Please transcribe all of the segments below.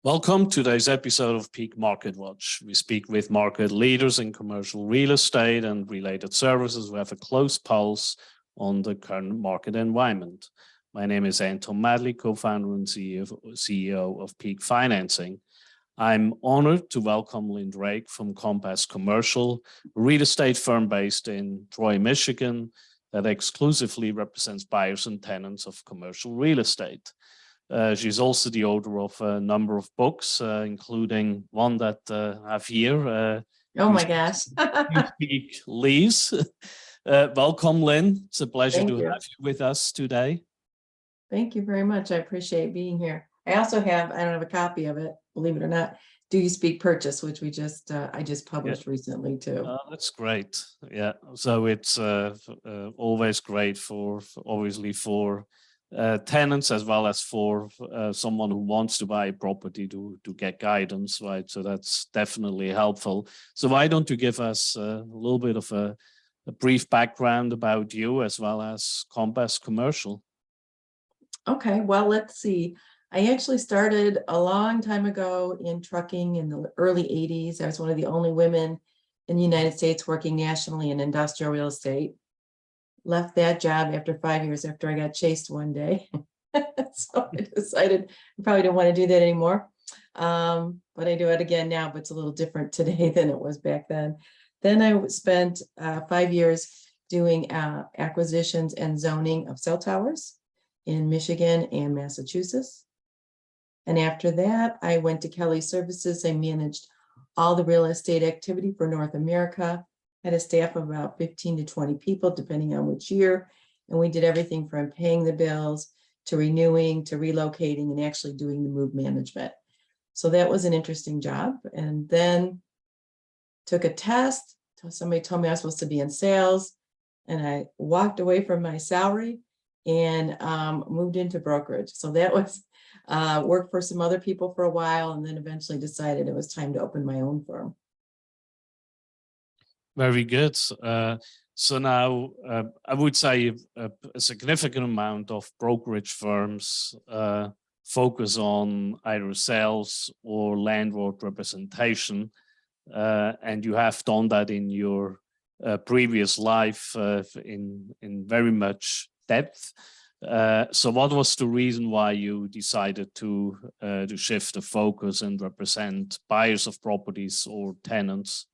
Welcome to today's episode of Peak Market Watch. We speak with market leaders in commercial real estate and related services who have a close pulse on the current market environment. My name is Anton Mattli, co-founder and CEO of Peak Financing. I'm honored to welcome Lynn Drake from Compass Commercial, a real estate firm based in Troy, Michigan, that exclusively represents buyers and tenants of commercial real estate. She's also the author of a number of books, including one that I have here. Oh my gosh. You Speak Lease. Welcome, Lynn. It's a pleasure to have you with us today. Thank you very much. I appreciate being here. I also have, I don't have a copy of it, believe it or not, Do You Speak Purchase, which I just published recently too. That's great. Yeah. So it's always great obviously for tenants as well as for someone who wants to buy a property to get guidance, right? So that's definitely helpful. So why don't you give us a little bit of a brief background about you as well as Compass Commercial? Okay, well, let's see. I actually started a long time ago in trucking in the early 80s. I was one of the only women in the United States working nationally in industrial real estate. Left that job after 5 years after I got chased one day. So I decided I probably didn't want to do that anymore. But I do it again now, but it's a little different today than it was back then. Then I spent 5 years doing acquisitions and zoning of cell towers in Michigan and Massachusetts. And after that, I went to Kelly Services. I managed all the real estate activity for North America. Had a staff of about 15 to 20 people, depending on which year. And we did everything from paying the bills to renewing to relocating and actually doing the move management. So that was an interesting job. And then took a test. Somebody told me I was supposed to be in sales. And I walked away from my salary and moved into brokerage. So that was worked for some other people for a while and then eventually decided it was time to open my own firm. Very good. So now I would say a significant amount of brokerage firms focus on either sales or landlord representation. And you have done that in your previous life in very much depth. So what was the reason why you decided to shift the focus and represent buyers of properties or tenants?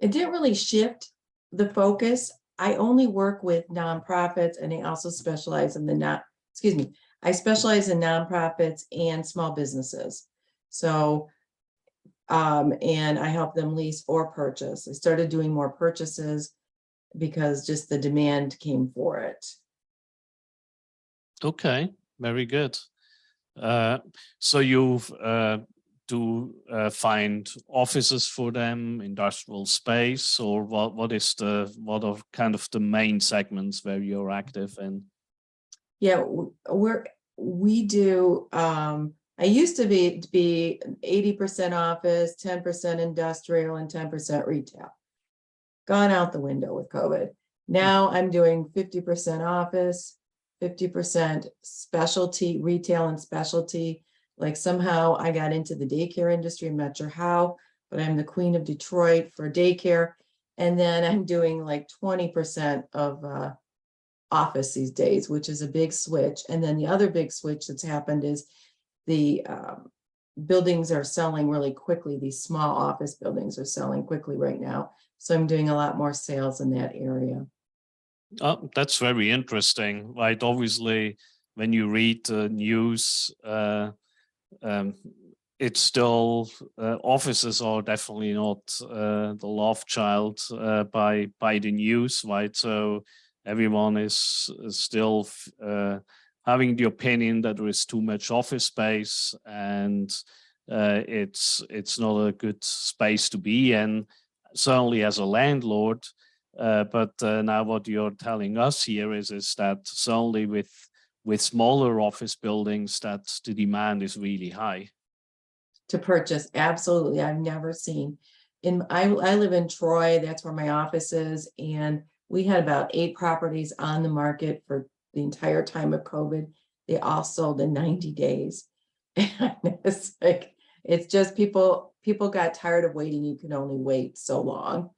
It didn't really shift the focus. I only work with nonprofits and I also specialize in I specialize in nonprofits and small businesses. So, and I help them lease or purchase. I started doing more purchases because just the demand came for it. Okay, very good. So you've find offices for them, industrial space, or what are kind of the main segments where you're active in? Yeah, we do. I used to be 80% office, 10% industrial, and 10% retail. Gone out the window with COVID. Now I'm doing 50% office, 50% specialty, retail and specialty. Like somehow I got into the daycare industry. I'm not sure how, but I'm the queen of Detroit for daycare. And then I'm doing like 20% of office these days, which is a big switch. And then the other big switch that's happened is the buildings are selling really quickly. These small office buildings are selling quickly right now. So I'm doing a lot more sales in that area. Oh, that's very interesting, right? Obviously, when you read the news, it's still offices are definitely not the love child by the news, right? So everyone is still having the opinion that there is too much office space and it's not a good space to be in, certainly as a landlord. But now what you're telling us here is that certainly with smaller office buildings, that the demand is really high. To purchase, absolutely. I've never seen. I live in Troy, that's where my office is, and we had about 8 properties on the market for the entire time of COVID. They all sold in 90 days. And it's like, it's just people got tired of waiting. You can only wait so long.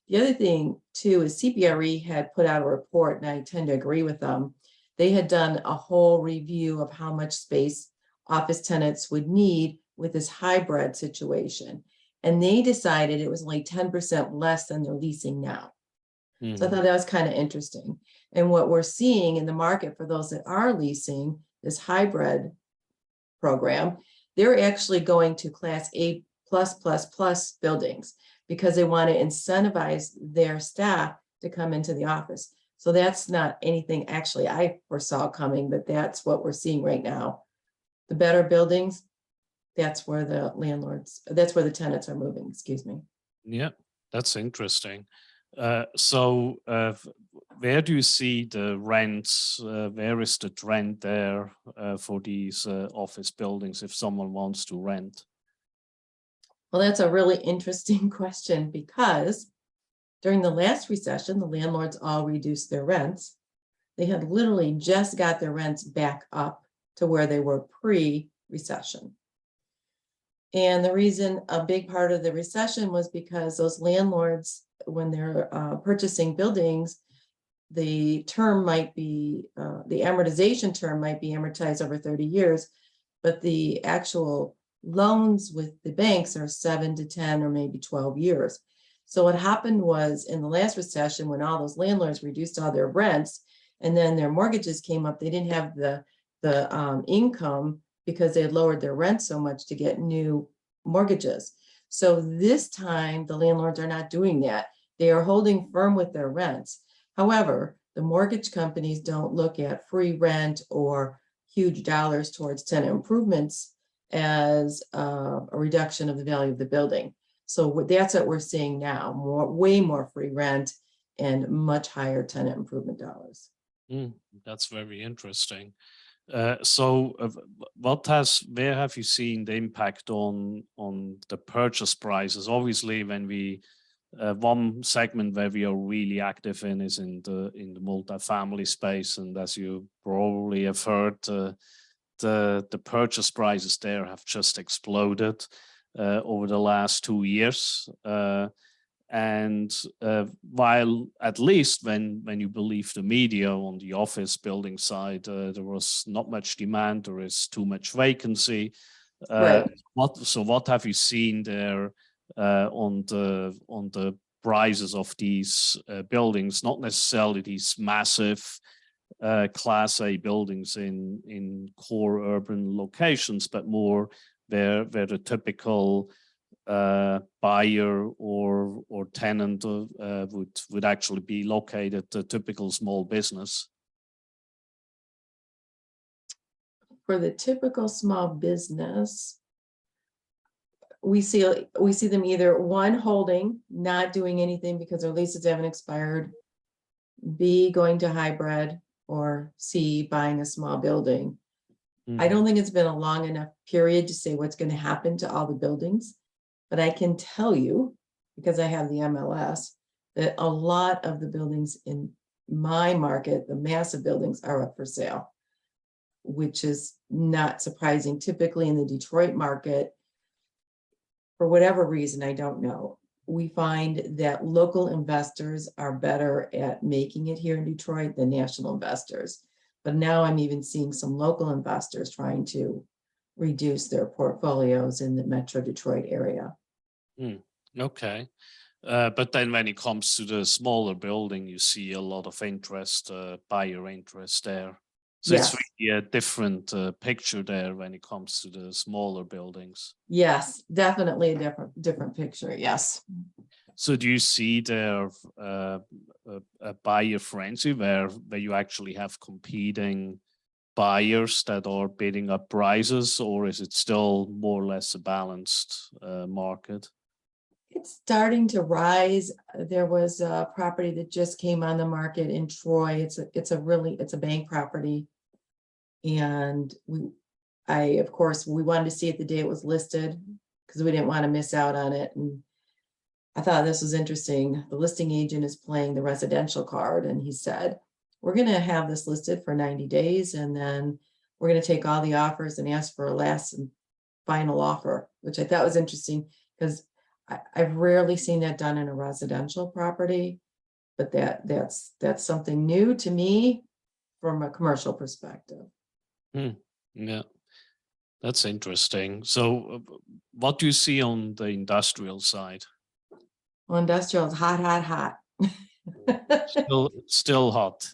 The other thing too is CBRE had put out a report, and I tend to agree with them. They had done a whole review of how much space office tenants would need with this hybrid situation. And they decided it was only 10% less than they're leasing now. So I thought that was kind of interesting. And what we're seeing in the market for those that are leasing this hybrid program, they're actually going to Class A plus buildings because they want to incentivize their staff to come into the office. So that's not anything actually I foresaw coming, but that's what we're seeing right now. The better buildings, that's where the tenants are moving, excuse me. Yeah, that's interesting. So where do you see the rents? Where is the trend there for these office buildings if someone wants to rent? Well, that's a really interesting question because during the last recession, the landlords all reduced their rents. They had literally just got their rents back up to where they were pre-recession. And the reason, a big part of the recession was because those landlords, when they're purchasing buildings, the term might be, the amortization term might be amortized over 30 years, but the actual loans with the banks are 7 to 10 or maybe 12 years. So what happened was in the last recession, when all those landlords reduced all their rents and then their mortgages came up, they didn't have the income because they had lowered their rent so much to get new mortgages. So this time the landlords are not doing that. They are holding firm with their rents. However, the mortgage companies don't look at free rent or huge dollars towards tenant improvements as a reduction of the value of the building. So that's what we're seeing now, way more free rent and much higher tenant improvement dollars. That's very interesting. Where have you seen the impact on the purchase prices? Obviously, when we one segment where we are really active in is in the multifamily space, and as you probably have heard, the purchase prices there have just exploded over the last 2 years. While at least when you believe the media on the office building side, there was not much demand, there is too much vacancy. Right. What have you seen there on the prices of these buildings? Not necessarily these massive Class A buildings in core urban locations, but more where the typical buyer or tenant would actually be located, the typical small business. For the typical small business, we see them either one, holding, not doing anything because their leases haven't expired, B, going to hybrid, or C, buying a small building. I don't think it's been a long enough period to say what's going to happen to all the buildings. But I can tell you, because I have the MLS, that a lot of the buildings in my market, the massive buildings, are up for sale, which is not surprising. Typically in the Detroit market, for whatever reason, I don't know, we find that local investors are better at making it here in Detroit than national investors. But now I'm even seeing some local investors trying to reduce their portfolios in the Metro Detroit area. Okay. But then when it comes to the smaller building, you see a lot of interest, buyer interest there. So Yes. It's really a different picture there when it comes to the smaller buildings. Yes, definitely a different picture. Yes. So do you see there a buyer frenzy where you actually have competing buyers that are bidding up prices, or is it still more or less a balanced market? It's starting to rise. There was a property that just came on the market in Troy. It's a bank property. And of course, we wanted to see it the day it was listed because we didn't want to miss out on it. And I thought this was interesting. The listing agent is playing the residential card, and he said, we're going to have this listed for 90 days. And then we're going to take all the offers and ask for a last and final offer, which I thought was interesting because I've rarely seen that done in a residential property, but that's something new to me from a commercial perspective. Yeah, that's interesting. So what do you see on the industrial side? Well, industrial is hot, hot, hot. Still hot.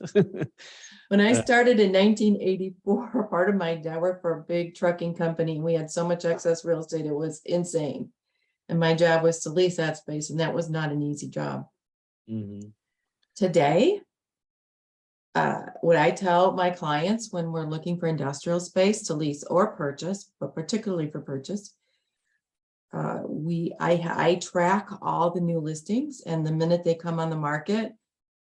When I started in 1984, part of I worked for a big trucking company, and we had so much excess real estate, it was insane. And my job was to lease that space, and that was not an easy job. Today, what I tell my clients when we're looking for industrial space to lease or purchase, but particularly for purchase, I track all the new listings, and the minute they come on the market,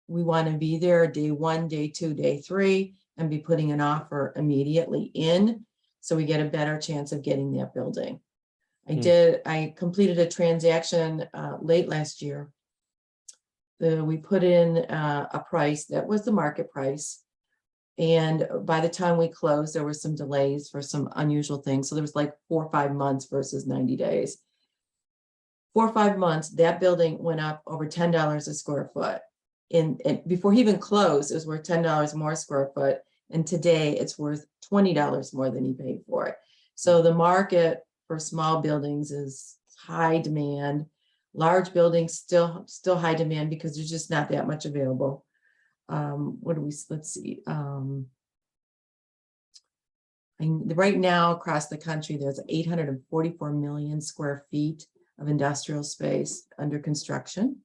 we want to be there day 1, day 2, day 3, and be putting an offer immediately in, so we get a better chance of getting that building. I completed a transaction late last year. We put in a price that was the market price. And by the time we closed, there were some delays for some unusual things. So there was like 4 or 5 months versus 90 days. 4 or 5 months, that building went up over $10 a square foot. And before he even closed, it was worth $10 more a square foot. And today it's worth $20 more than he paid for it. So the market for small buildings is high demand. Large buildings still high demand because there's just not that much available. Let's see. Right now across the country, there's 844 million square feet of industrial space under construction.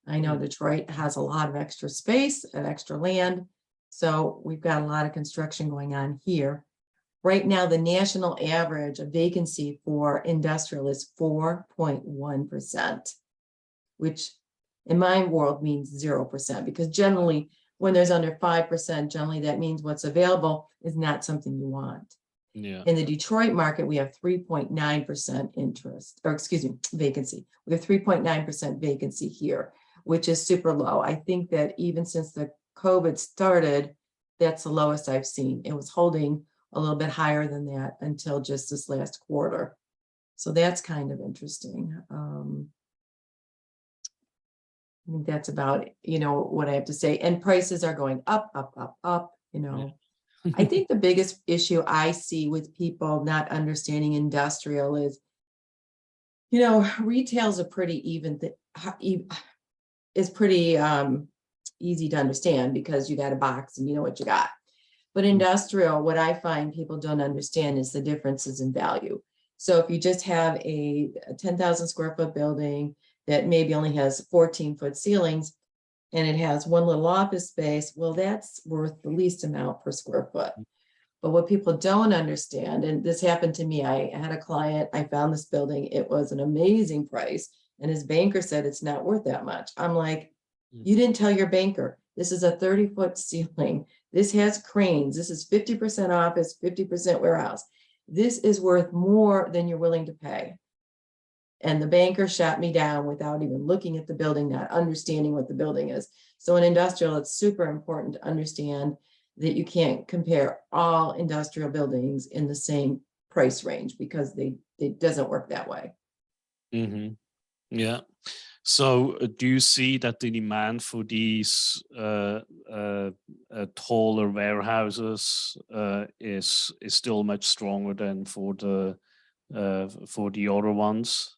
I know Detroit has a lot of extra space and extra land, so we've got a lot of construction going on here. Right now, the national average of vacancy for industrial is 4.1%, which in my world means 0%, because generally when there's under 5%, generally that means what's available is not something you want. Yeah. In the Detroit market, we have 3.9% vacancy. We have 3.9% vacancy here, which is super low. I think that even since the COVID started, that's the lowest I've seen. It was holding a little bit higher than that until just this last quarter. So that's kind of interesting. I think that's about, what I have to say. And prices are going up, up. Yeah. I think the biggest issue I see with people not understanding industrial is, retail's a pretty easy to understand because you got a box and you know what you got. But industrial, what I find people don't understand is the differences in value. So if you just have a 10,000 square foot building that maybe only has 14-foot ceilings and it has one little office space, well, that's worth the least amount per square foot. But what people don't understand, and this happened to me, I had a client, I found this building, it was an amazing price, and his banker said it's not worth that much. I'm like, you didn't tell your banker, this is a 30-foot ceiling. This has cranes. This is 50% office, 50% warehouse. This is worth more than you're willing to pay. And the banker shot me down without even looking at the building, not understanding what the building is. So in industrial, it's super important to understand that you can't compare all industrial buildings in the same price range because it doesn't work that way. Yeah. So do you see that the demand for these taller warehouses is still much stronger than for the other ones?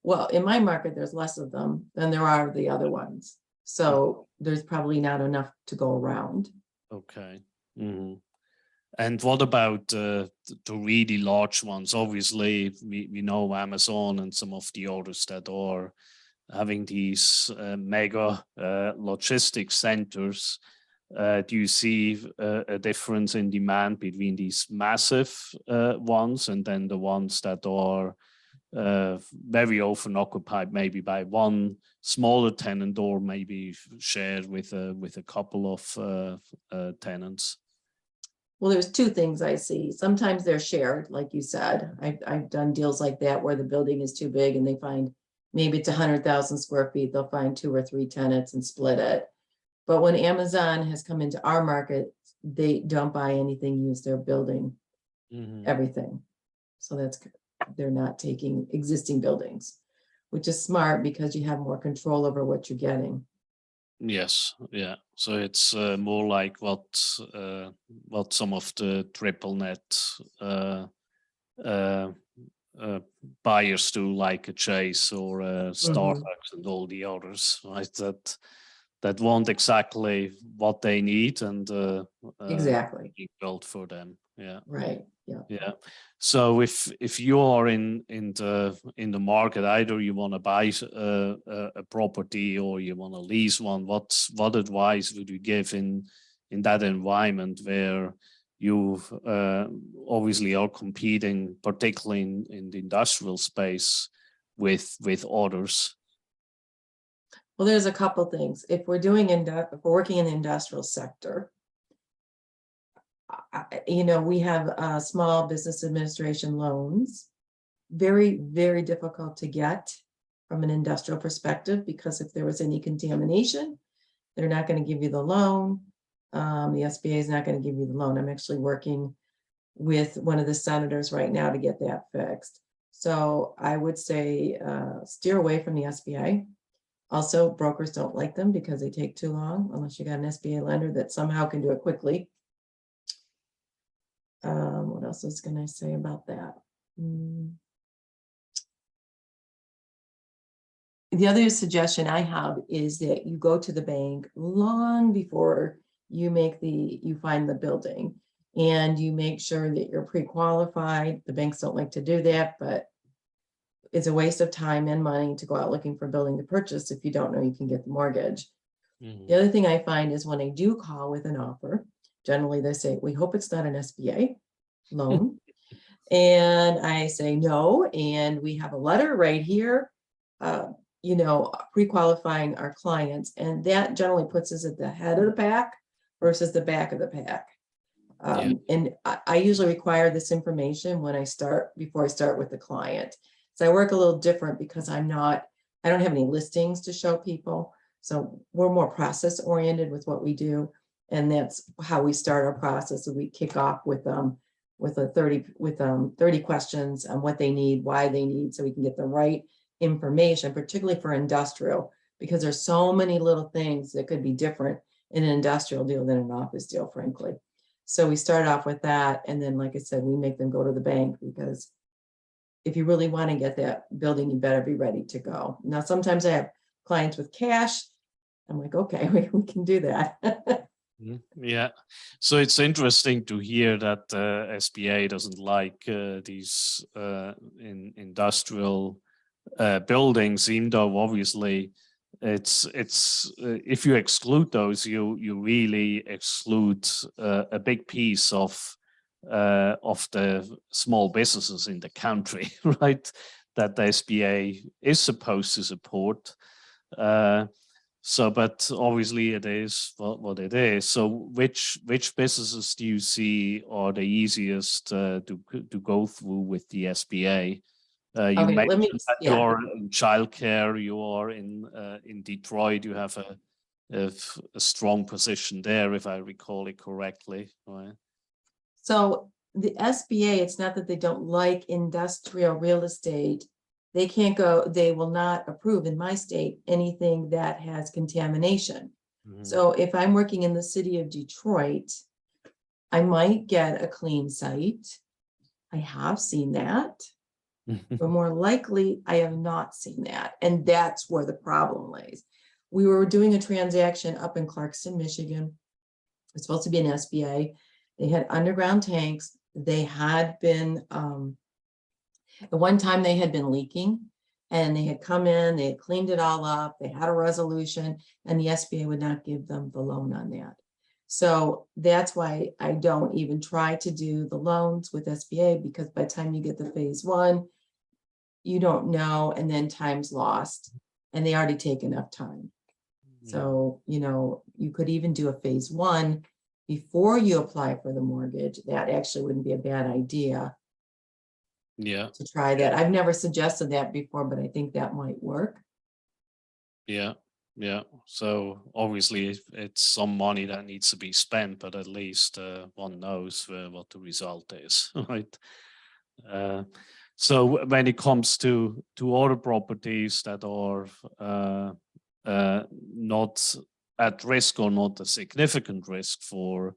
Well, in my market, there's less of them than there are the other ones. So there's probably not enough to go around. Okay. And what about the really large ones? Obviously, we know Amazon and some of the others that are having these mega logistics centers. Do you see a difference in demand between these massive ones and then the ones that are very often occupied maybe by one smaller tenant or maybe shared with a couple of tenants? Well, there's two things I see. Sometimes they're shared, like you said. I've done deals like that where the building is too big and they find maybe it's 100,000 square feet. They'll find 2 or 3 tenants and split it. But when Amazon has come into our market, they don't buy anything used, they're building everything. So that's, they're not taking existing buildings, which is smart because you have more control over what you're getting. Yes, yeah. So it's more like what some of the triple net uh, buyers do, like a Chase or Starbucks and all the others, right? That want exactly what they need and Exactly. being built for them. Yeah. Right. Yeah. Yeah. So if you are in the market, either you want to buy a property or you want to lease one, what advice would you give in that environment where you obviously are competing, particularly in the industrial space, with others? Well, there's a couple things. If we're doing if we're working in the industrial sector, we have small business administration loans, very, very difficult to get from an industrial perspective, because if there was any contamination, they're not going to give you the loan. The SBA is not going to give you the loan. I'm actually working with one of the senators right now to get that fixed. So I would say steer away from the SBA. Also, brokers don't like them because they take too long, unless you got an SBA lender that somehow can do it quickly. What else was going to say about that? The other suggestion I have is that you go to the bank long before you find the building, and you make sure that you're pre-qualified. The banks don't like to do that, but it's a waste of time and money to go out looking for a building to purchase if you don't know you can get the mortgage. The other thing I find is when I do call with an offer, generally they say, we hope it's not an SBA loan. And I say no, and we have a letter right here, pre-qualifying our clients, and that generally puts us at the head of the pack versus the back of the pack. And I usually require this information before I start with the client. So I work a little different because I don't have any listings to show people. So we're more process oriented with what we do. And that's how we start our process. So we kick off with 30 questions on what they need, why they need, so we can get the right information, particularly for industrial, because there's so many little things that could be different in an industrial deal than an office deal, frankly. So we start off with that. And then, like I said, we make them go to the bank, because if you really want to get that building, you better be ready to go. Now, sometimes I have clients with cash. I'm like, okay, we can do that. Yeah, so it's interesting to hear that SBA doesn't like these industrial buildings, even though obviously it's if you exclude those, you really exclude a big piece of the small businesses in the country, right? That the SBA is supposed to support. So, but obviously it is what it is. So which businesses do you see are the easiest to go through with the SBA? You mentioned that you are in childcare, you are in Detroit, you have a strong position there, if I recall it correctly, right? So the SBA, it's not that they don't like industrial real estate. They can't go, they will not approve in my state anything that has contamination. So if I'm working in the city of Detroit, I might get a clean site. I have seen that, but more likely I have not seen that. And that's where the problem lays. We were doing a transaction up in Clarkston, Michigan. It's supposed to be an SBA. They had underground tanks. They had been, at one time they had been leaking, and they had come in, they had cleaned it all up, they had a resolution, and the SBA would not give them the loan on that. So that's why I don't even try to do the loans with SBA, because by the time you get the phase one, you don't know, and then time's lost, and they already take enough time. So, you could even do a phase one before you apply for the mortgage. That actually wouldn't be a bad idea. Yeah. To try that. I've never suggested that before, but I think that might work. Yeah. Yeah. So obviously it's some money that needs to be spent, but at least one knows what the result is, right? Uh, so when it comes to other properties that are not at risk or not a significant risk for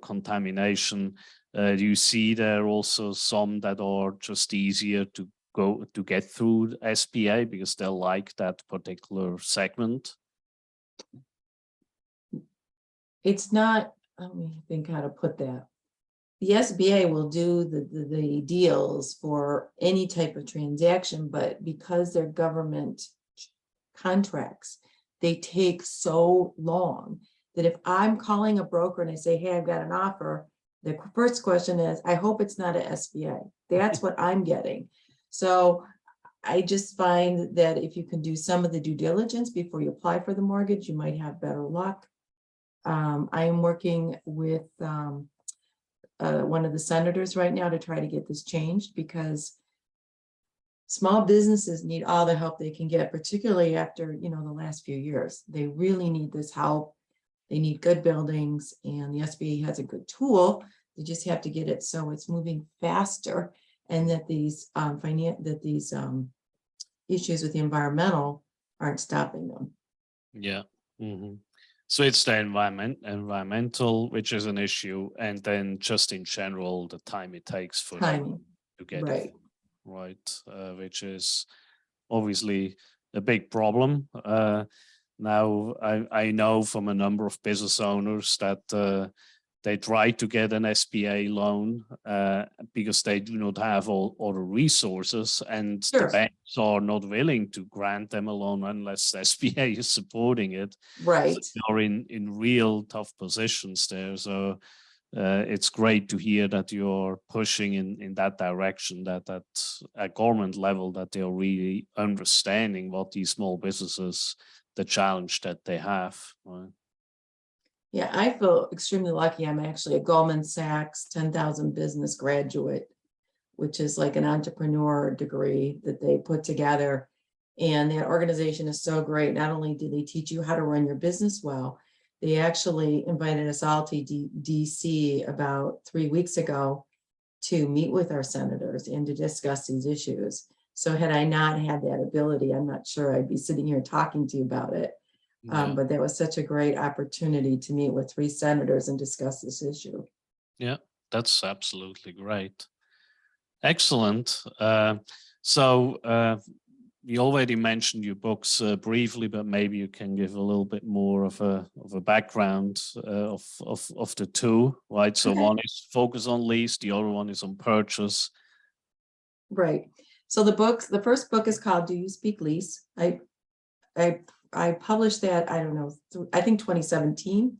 contamination, do you see there also some that are just easier to get through SBA because they like that particular segment? It's not, let me think how to put that. The SBA will do the deals for any type of transaction, but because they're government contracts, they take so long that if I'm calling a broker and I say, hey, I've got an offer, the first question is, I hope it's not a SBA. That's what I'm getting. So I just find that if you can do some of the due diligence before you apply for the mortgage, you might have better luck. I am working with one of the senators right now to try to get this changed, because small businesses need all the help they can get, particularly after, the last few years. They really need this help. They need good buildings, and the SBA has a good tool. They just have to get it so it's moving faster, and that these issues with the environmental aren't stopping them. Yeah. Mm-hmm. So it's the environmental, which is an issue, and then just in general, the time it takes for them to get right. it right, which is obviously a big problem. Now, I know from a number of business owners that they try to get an SBA loan because they do not have all the resources, and Sure. the banks are not willing to grant them a loan unless the SBA is supporting it. Right. So they are in real tough positions there. So it's great to hear that you're pushing in that direction, that at government level, that they're really understanding what these small businesses, the challenge that they have. Right? Yeah, I feel extremely lucky. I'm actually a Goldman Sachs 10,000 business graduate, which is like an entrepreneur degree that they put together. And that organization is so great. Not only do they teach you how to run your business well, they actually invited us all to DC about 3 weeks ago to meet with our senators and to discuss these issues. So had I not had that ability, I'm not sure I'd be sitting here talking to you about it. Yeah. But that was such a great opportunity to meet with 3 senators and discuss this issue. Yeah, that's absolutely great. Excellent. So you already mentioned your books briefly, but maybe you can give a little bit more of a background of the two, right? So Okay. one is focus on lease, the other one is on purchase. Right. So the first book is called Do You Speak Lease? I published that, I don't know, I think 2017,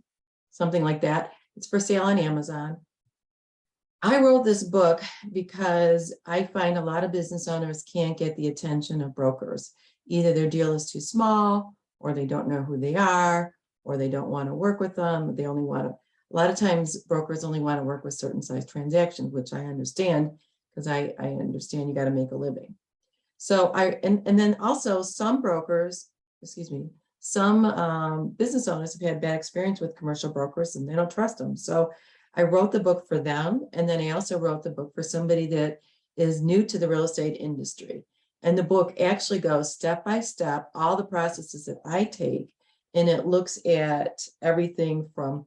something like that. It's for sale on Amazon. I wrote this book because I find a lot of business owners can't get the attention of brokers. Either their deal is too small, or they don't know who they are, or they don't want to work with them. They only want to, a lot of times brokers only want to work with certain size transactions, which I understand, because I understand you got to make a living. So and then also some brokers, some business owners have had bad experience with commercial brokers and they don't trust them. So I wrote the book for them. And then I also wrote the book for somebody that is new to the real estate industry. And the book actually goes step by step, all the processes that I take. And it looks at everything from,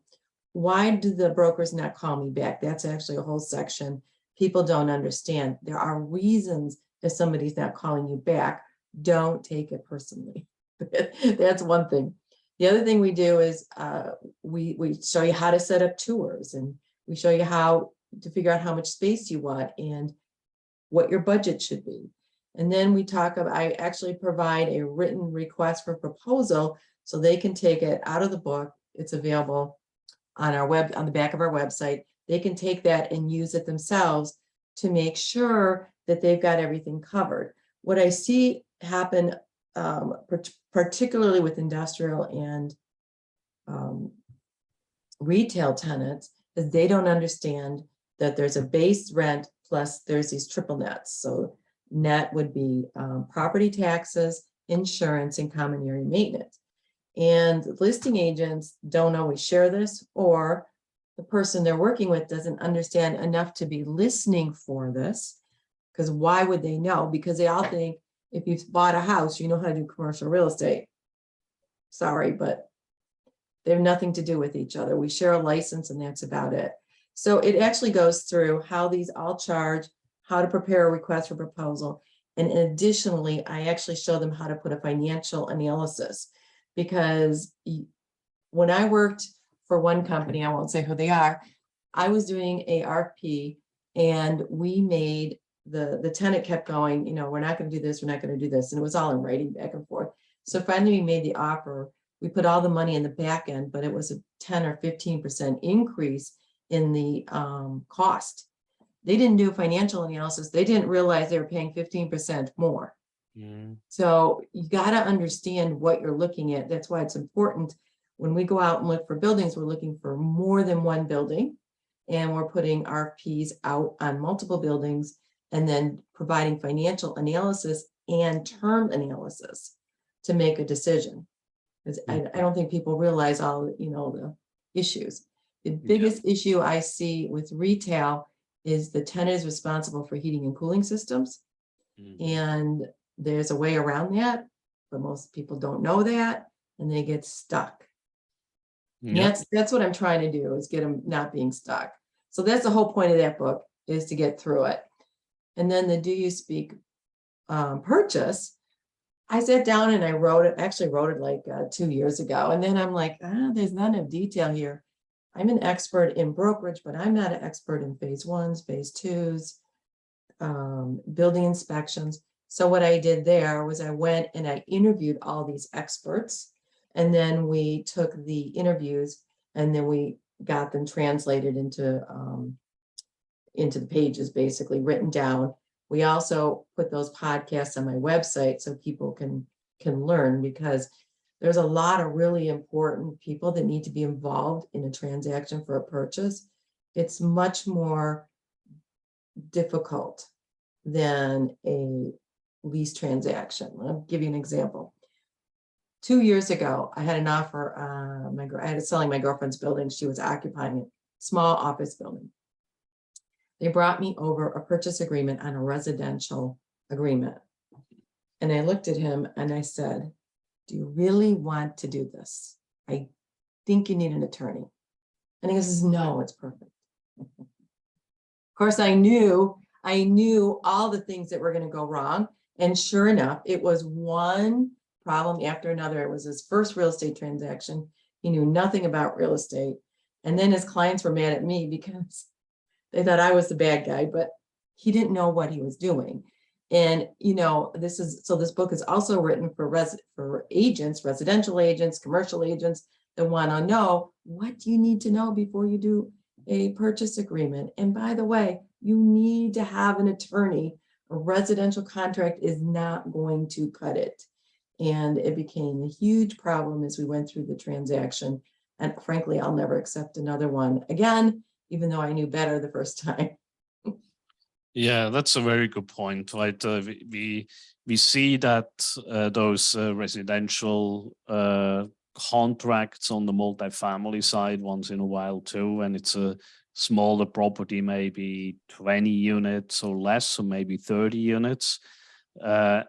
why do the brokers not call me back? That's actually a whole section people don't understand. There are reasons if somebody's not calling you back. Don't take it personally. That's one thing. The other thing we do is we show you how to set up tours, and we show you how to figure out how much space you want and what your budget should be. And then we talk about, I actually provide a written request for proposal so they can take it out of the book. It's available on the back of our website. They can take that and use it themselves to make sure that they've got everything covered. What I see happen, particularly with industrial and retail tenants, is they don't understand that there's a base rent plus there's these triple nets. So net would be property taxes, insurance, and common area maintenance. And listing agents don't always share this, or the person they're working with doesn't understand enough to be listening for this. Because why would they know? Because they all think if you've bought a house, you know how to do commercial real estate. Sorry, but they have nothing to do with each other. We share a license and that's about it. So it actually goes through how these all charge, how to prepare a request for proposal. And additionally, I actually show them how to put a financial analysis, because when I worked for one company, I won't say who they are, I was doing a RFP, and we made the tenant kept going, you know, we're not going to do this, we're not going to do this. And it was all in writing back and forth. So finally we made the offer. We put all the money in the back end, but it was a 10 or 15% increase in the cost. They didn't do a financial analysis. They didn't realize they were paying 15% more. So you got to understand what you're looking at. That's why it's important when we go out and look for buildings, we're looking for more than one building, and we're putting RFPs out on multiple buildings, and then providing financial analysis and term analysis to make a decision. Because I don't think people realize all, you know, the issues. The biggest issue I see with retail is the tenant is responsible for heating and cooling systems. And there's a way around that, but most people don't know that, and they get stuck. That's what I'm trying to do, is get them not being stuck. So that's the whole point of that book, is to get through it. And then the Do You Speak purchase, I sat down and I wrote it, actually wrote it like 2 years ago. And then I'm like, there's not enough detail here. I'm an expert in brokerage, but I'm not an expert in phase ones, phase twos, building inspections. So what I did there was I went and I interviewed all these experts, and then we took the interviews and then we got them translated into the pages, basically written down. We also put those podcasts on my website so people can learn, because there's a lot of really important people that need to be involved in a transaction for a purchase. It's much more difficult than a lease transaction. I'll give you an example. 2 years ago, I had an offer. I had selling my girlfriend's building. She was occupying a small office building. They brought me over a purchase agreement on a residential agreement. And I looked at him and I said, do you really want to do this? I think you need an attorney. And he goes, no, it's perfect. Of course, I knew all the things that were going to go wrong. And sure enough, it was one problem after another. It was his first real estate transaction. He knew nothing about real estate. And then his clients were mad at me because they thought I was the bad guy, but he didn't know what he was doing. And, you know, this book is also written for agents, residential agents, commercial agents that want to know, what do you need to know before you do a purchase agreement? And by the way, you need to have an attorney. A residential contract is not going to cut it. And it became a huge problem as we went through the transaction. And frankly, I'll never accept another one again, even though I knew better the first time. Yeah, that's a very good point, right? We see that those residential contracts on the multifamily side once in a while too, and it's a smaller property, maybe 20 units or less, so maybe 30 units,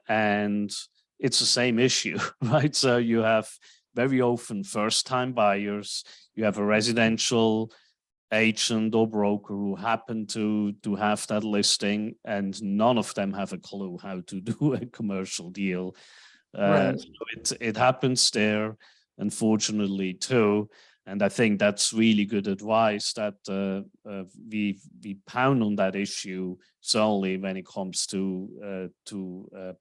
and it's the same issue, right? So you have very often first-time buyers. You have a residential agent or broker who happen to have that listing, and none of them have a clue how to do a commercial deal. Right. So it happens there, unfortunately, too. And I think that's really good advice, that we pound on that issue solely when it comes to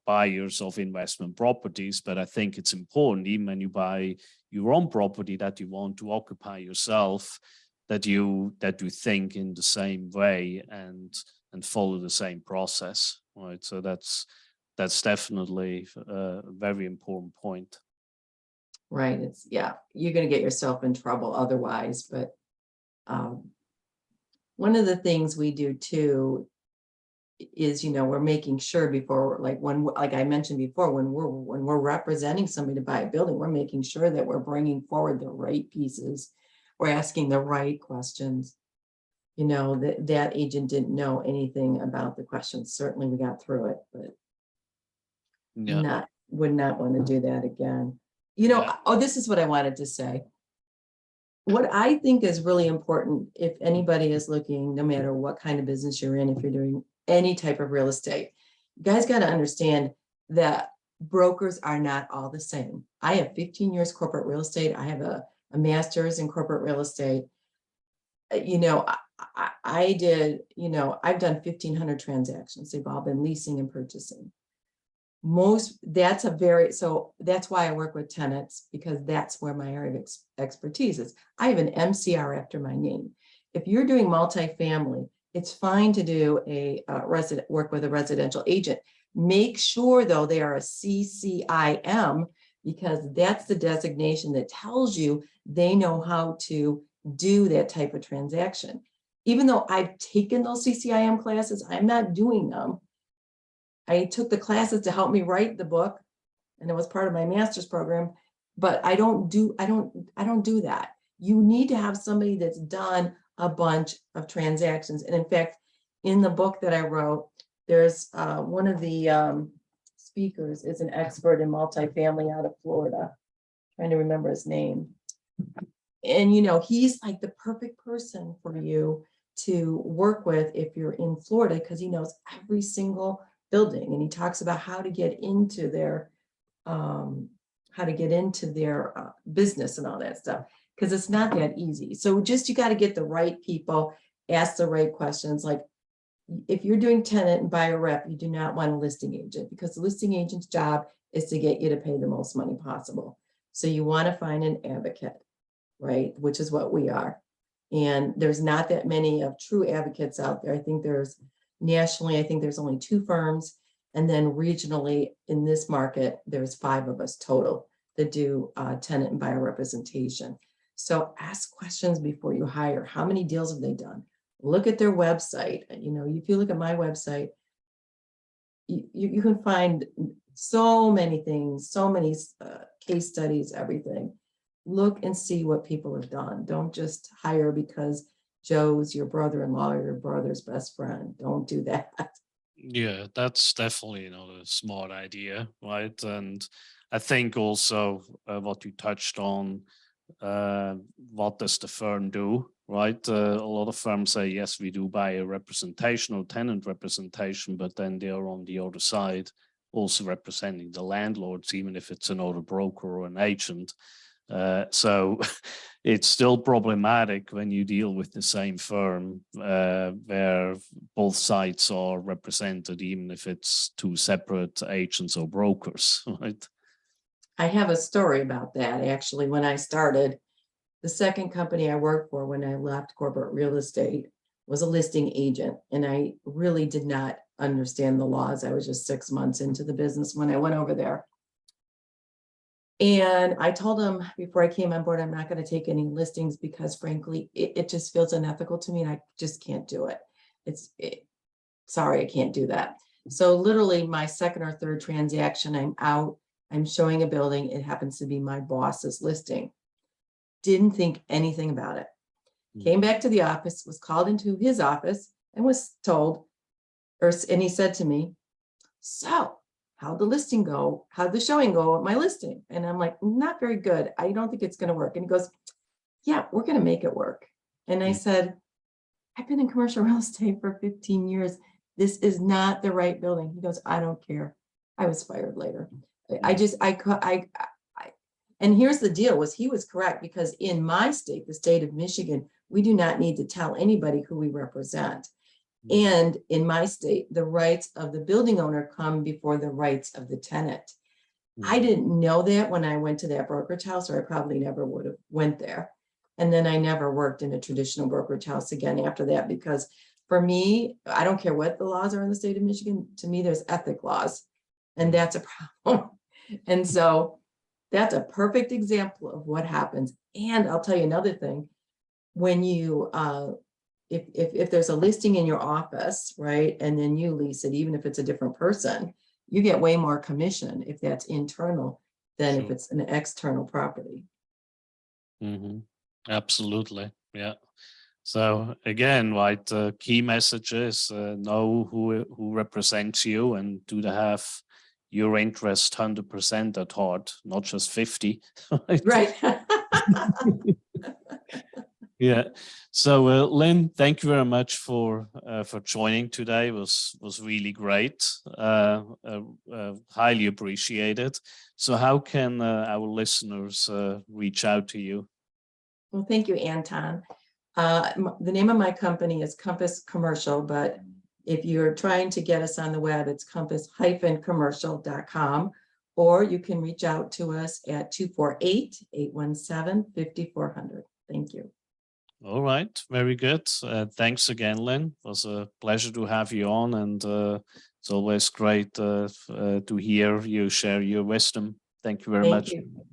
buyers of investment properties. But I think it's important, even when you buy your own property that you want to occupy yourself, that you think in the same way and follow the same process, right? So that's definitely a very important point. Right. It's, yeah, you're going to get yourself in trouble otherwise. But one of the things we do too is, we're making sure before, like I mentioned before, when we're representing somebody to buy a building, we're making sure that we're bringing forward the right pieces. We're asking the right questions. That agent didn't know anything about the questions. Certainly we got through it, but would not want to do that again. Oh, this is what I wanted to say. What I think is really important, if anybody is looking, no matter what kind of business you're in, if you're doing any type of real estate, you guys got to understand that brokers are not all the same. I have 15 years corporate real estate. I have a master's in corporate real estate. I did, I've done 1,500 transactions. They've all been leasing and purchasing. So that's why I work with tenants, because that's where my area of expertise is. I have an MCR after my name. If you're doing multifamily, it's fine to do work with a residential agent. Make sure though they are a CCIM, because that's the designation that tells you they know how to do that type of transaction. Even though I've taken those CCIM classes, I'm not doing them. I took the classes to help me write the book, and it was part of my master's program, but I don't do that. You need to have somebody that's done a bunch of transactions. And in fact, in the book that I wrote, there's one of the speakers is an expert in multifamily out of Florida. Trying to remember his name. And he's like the perfect person for you to work with if you're in Florida, because he knows every single building, and he talks about how to get into their business and all that stuff, because it's not that easy. So you got to get the right people, ask the right questions. Like if you're doing tenant and buyer rep, you do not want a listing agent, because the listing agent's job is to get you to pay the most money possible. So you want to find an advocate, right? Which is what we are. And there's not that many of true advocates out there. I think nationally, I think there's only 2 firms. And then regionally in this market, there's 5 of us total that do tenant and buyer representation. So ask questions before you hire. How many deals have they done? Look at their website. If you look at my website, you can find so many things, so many case studies, everything. Look and see what people have done. Don't just hire because Joe's your brother-in-law or your brother's best friend. Don't do that. Yeah, that's definitely not a smart idea, right? And I think also what you touched on, what does the firm do, right? A lot of firms say, yes, we do buyer representation or tenant representation, but then they're on the other side also representing the landlords, even if it's another broker or an agent. So it's still problematic when you deal with the same firm where both sides are represented, even if it's 2 separate agents or brokers, right? I have a story about that. Actually, when I started, the second company I worked for when I left corporate real estate was a listing agent. And I really did not understand the laws. I was just 6 months into the business when I went over there. And I told them before I came on board, I'm not going to take any listings because frankly, it just feels unethical to me and I just can't do it. Sorry, I can't do that. So literally my second or third transaction, I'm out, I'm showing a building. It happens to be my boss's listing. Didn't think anything about it. Came back to the office, was called into his office and was told, and he said to me, so how'd the listing go? How'd the showing go at my listing? And I'm like, not very good. I don't think it's going to work. And he goes, yeah, we're going to make it work. And I said, I've been in commercial real estate for 15 years. This is not the right building. He goes, I don't care. I was fired later. And here's the deal he was correct, because in my state, the state of Michigan, we do not need to tell anybody who we represent. And in my state, the rights of the building owner come before the rights of the tenant. I didn't know that when I went to that brokerage house, or I probably never would have went there. And then I never worked in a traditional brokerage house again after that, because for me, I don't care what the laws are in the state of Michigan. To me, there's ethic laws, and that's a problem. And so that's a perfect example of what happens. And I'll tell you another thing. When you if there's a listing in your office, right, and then you lease it, even if it's a different person, you get way more commission if that's internal than if Sure. it's an external property. Absolutely. Yeah. So again, right, the key message is know who represents you and do they have your interest 100% at heart, not just 50. Right. Yeah. So Lynn, thank you very much for joining today. It was really great. Highly appreciated. So how can our listeners reach out to you? Well, thank you, Anton. The name of my company is Compass Commercial, but if you're trying to get us on the web, it's compass-commercial.com, or you can reach out to us at 248-817-5400. Thank you. All right, very good. Thanks again, Lynn. It was a pleasure to have you on, and it's always great to hear you share your wisdom. Thank you very much. Thank you.